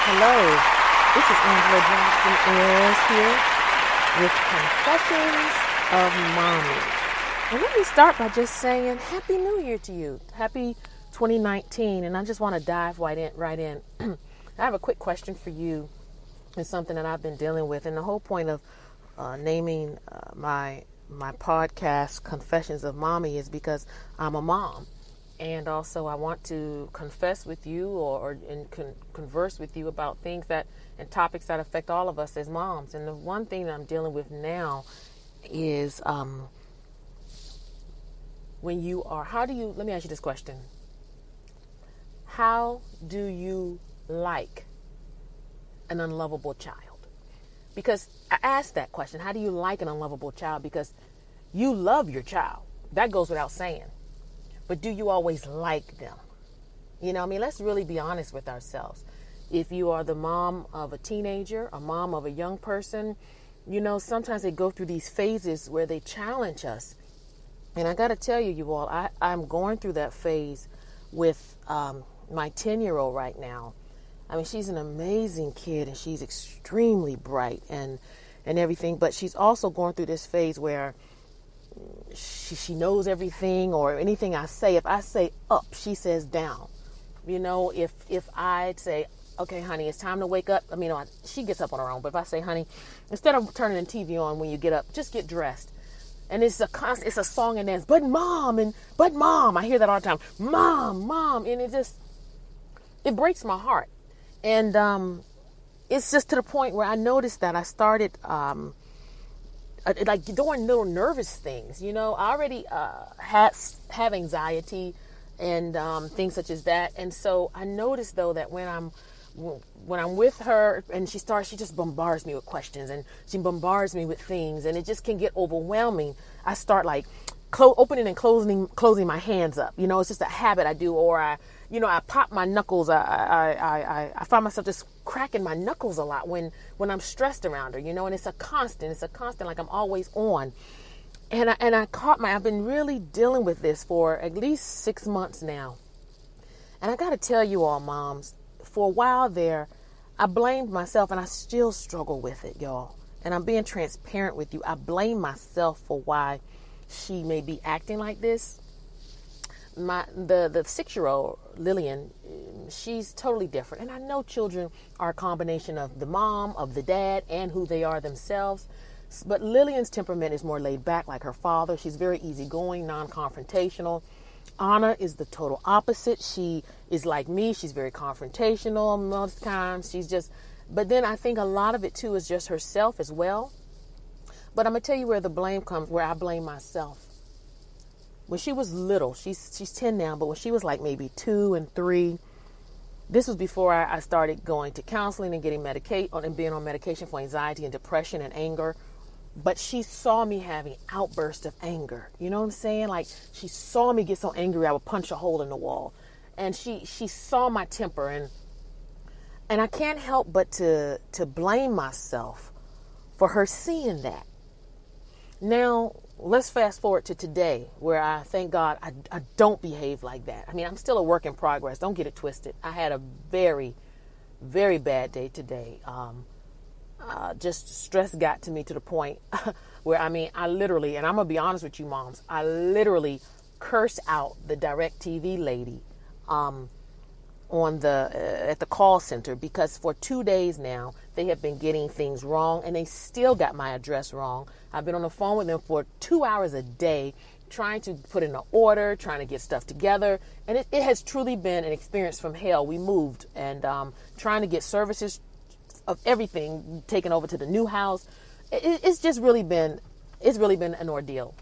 Hello, this is Angela Johnson Ayers here with Confessions of Mommy. And let me start by just saying Happy New Year to you. Happy 2019. And I just want to dive right in. I have a quick question for you. It's something that I've been dealing with. And the whole point of naming my podcast Confessions of Mommy is because I'm a mom. And also I want to confess with you or converse with you about things and topics that affect all of us as moms. And the one thing that I'm dealing with now is let me ask you this question. How do you like an unlovable child? Because I asked that question. How do you like an unlovable child? Because you love your child. That goes without saying. But do you always like them? Let's really be honest with ourselves. If you are the mom of a teenager, a mom of a young person, sometimes they go through these phases where they challenge us. And I got to tell you all, I'm going through that phase with my 10-year-old right now. She's an amazing kid and she's extremely bright and everything. But she's also going through this phase where she knows everything, or anything I say. If I say up, she says down. If I say, okay, honey, it's time to wake up. She gets up on her own. But if I say, honey, instead of turning the TV on when you get up, just get dressed. And it's a song and dance. But mom, I hear that all the time. Mom, and it breaks my heart. And it's just to the point where I noticed that I started like doing little nervous things. I already have anxiety and things such as that. And so I noticed though that when I'm with her and she just bombards me with questions and she bombards me with things and it just can get overwhelming. I start like opening and closing my hands up. It's just a habit I do, or I pop my knuckles. I find myself just cracking my knuckles a lot when I'm stressed around her, and it's a constant, like I'm always on. And I've been really dealing with this for at least 6 months now. And I got to tell you all, moms, for a while there, I blamed myself and I still struggle with it, y'all. And I'm being transparent with you. I blame myself for why she may be acting like this. The 6-year-old Lillian, she's totally different. And I know children are a combination of the mom, of the dad, and who they are themselves. But Lillian's temperament is more laid back like her father. She's very easygoing, non-confrontational. Anna is the total opposite. She is like me. She's very confrontational most times. But then I think a lot of it too is just herself as well. But I'm going to tell you where the blame comes, where I blame myself. When she was little, she's 10 now, but when she was like maybe 2 and 3, this was before I started going to counseling and getting and being on medication for anxiety and depression and anger. But she saw me having outbursts of anger. You know what I'm saying? Like she saw me get so angry I would punch a hole in the wall. And she saw my temper, and I can't help but to blame myself for her seeing that. Now, let's fast forward to today, where I thank God I don't behave like that. I'm still a work in progress. Don't get it twisted. I had a very, very bad day today. Just stress got to me to the point where, I literally, and I'm going to be honest with you moms, I literally cursed out the DirecTV lady at the call center, because for 2 days now they have been getting things wrong and they still got my address wrong. I've been on the phone with them for 2 hours a day trying to put in an order, trying to get stuff together, and it has truly been an experience from hell. We moved and trying to get services of everything taken over to the new house. It's really been an ordeal.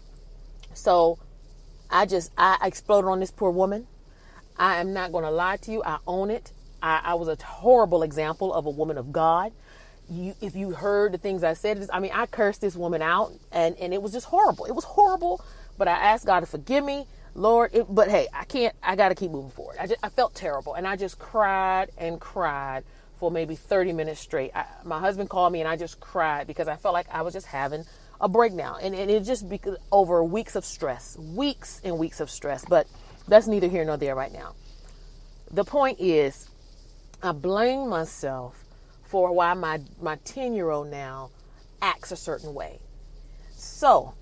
So I exploded on this poor woman. I am not going to lie to you. I own it. I was a horrible example of a woman of God. If you heard the things I said, I cursed this woman out, and it was just horrible. It was horrible, but I asked God to forgive me, Lord. But hey, I got to keep moving forward. I felt terrible, and I just cried and cried for maybe 30 minutes straight. My husband called me, and I just cried because I felt like I was just having a breakdown, and it just because over weeks and weeks of stress. But that's neither here nor there right now. The point is, I blame myself for why my 10-year-old now acts a certain way. So,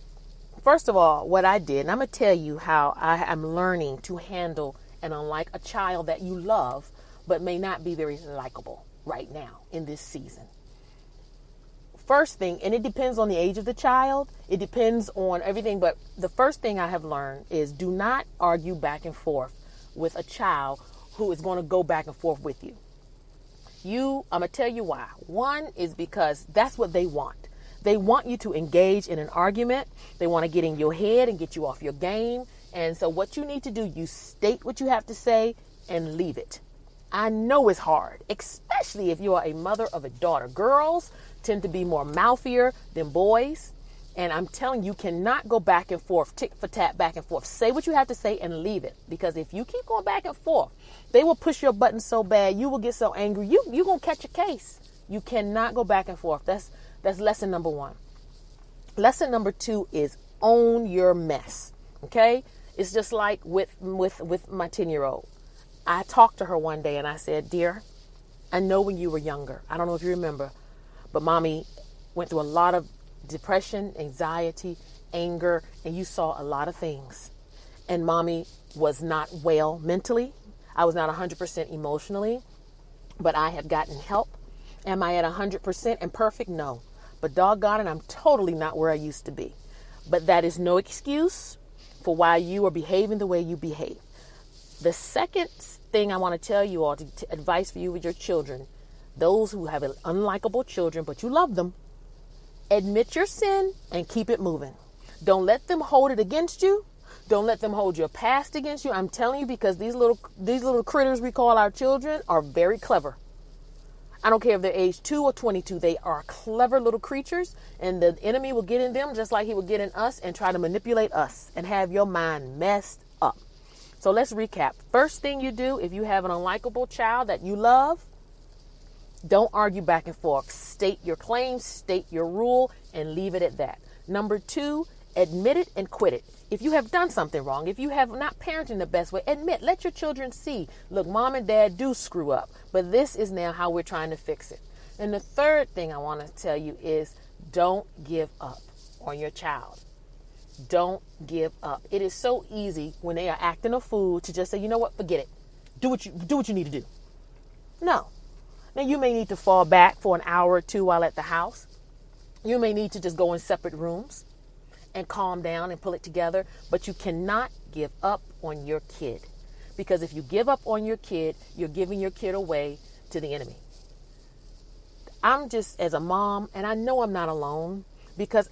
first of all, what I did, and I'm going to tell you how I am learning to handle and unlike a child that you love, but may not be very likable right now in this season. First thing, and it depends on the age of the child, it depends on everything, but the first thing I have learned is do not argue back and forth with a child who is going to go back and forth with you. I'm going to tell you why. One is because that's what they want. They want you to engage in an argument. They want to get in your head and get you off your game. And so what you need to do, you state what you have to say and leave it. I know it's hard, especially if you are a mother of a daughter. Girls tend to be more mouthier than boys. And I'm telling you, cannot go back and forth, tick for tat, back and forth. Say what you have to say and leave it. Because if you keep going back and forth, they will push your button so bad, you will get so angry, you're going to catch a case. You cannot go back and forth. That's lesson number one. Lesson number two is own your mess. Okay? It's just like with my 10-year-old. I talked to her one day and I said, dear, I know when you were younger, I don't know if you remember, but mommy went through a lot of depression, anxiety, anger, and you saw a lot of things. And mommy was not well mentally. I was not 100% emotionally, but I have gotten help. Am I at 100% and perfect? No. But doggone it, I'm totally not where I used to be. But that is no excuse for why you are behaving the way you behave. The second thing I want to tell you all, to advice for you with your children, those who have unlikable children, but you love them, admit your sin and keep it moving. Don't let them hold it against you. Don't let them hold your past against you. I'm telling you, because these little critters we call our children are very clever. I don't care if they're age 2 or 22. They are clever little creatures, and the enemy will get in them just like he will get in us and try to manipulate us and have your mind messed up. So let's recap. First thing you do if you have an unlikable child that you love, don't argue back and forth. State your claims, state your rule, and leave it at that. Number two, admit it and quit it. If you have done something wrong, if you have not parented the best way, admit, let your children see, look, mom and dad do screw up, but this is now how we're trying to fix it. And the third thing I want to tell you is don't give up on your child. Don't give up. It is so easy when they are acting a fool to just say, you know what, forget it. Do what you need to do. No. Now you may need to fall back for an hour or two while at the house. You may need to just go in separate rooms and calm down and pull it together, but you cannot give up on your kid, because if you give up on your kid, you're giving your kid away to the enemy. I'm just, as a mom, and I know I'm not alone, because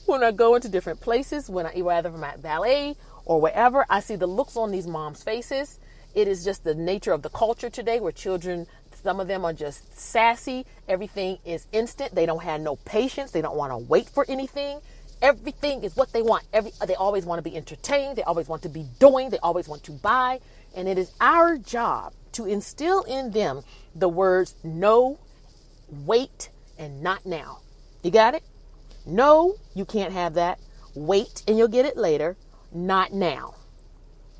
when I go into different places, whether I'm at ballet or wherever, I see the looks on these moms' faces. It is just the nature of the culture today, where children, some of them are just sassy. Everything is instant. They don't have no patience. They don't want to wait for anything. Everything is what they want. They always want to be entertained. They always want to be doing. They always want to buy. And it is our job to instill in them the words no, wait, and not now. You got it? No, you can't have that. Wait, and you'll get it later. Not now.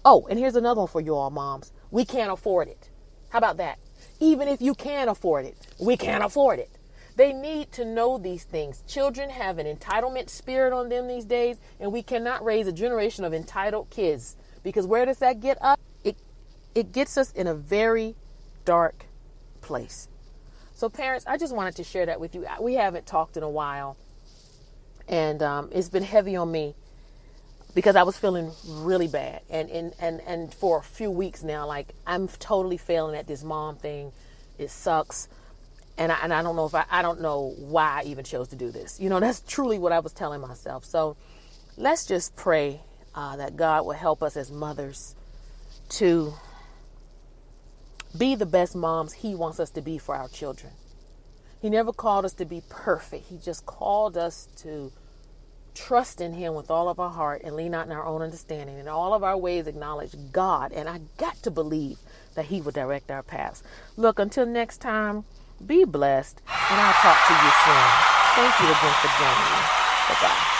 Oh, and here's another one for you all moms. We can't afford it. How about that? Even if you can afford it, we can't afford it. They need to know these things. Children have an entitlement spirit on them these days, and we cannot raise a generation of entitled kids, because where does that get us? It gets us in a very dark place. So parents, I just wanted to share that with you. We haven't talked in a while, and it's been heavy on me because I was feeling really bad. And for a few weeks now, like, I'm totally failing at this mom thing. It sucks. And I don't know I don't know why I even chose to do this. You know, that's truly what I was telling myself. So let's just pray that God will help us as mothers to be the best moms He wants us to be for our children. He never called us to be perfect. He just called us to trust in Him with all of our heart and lean not in our own understanding. In all of our ways, acknowledge God. And I got to believe that He will direct our paths. Look, until next time, be blessed, and I'll talk to you soon. Thank you again for joining me. Bye-bye.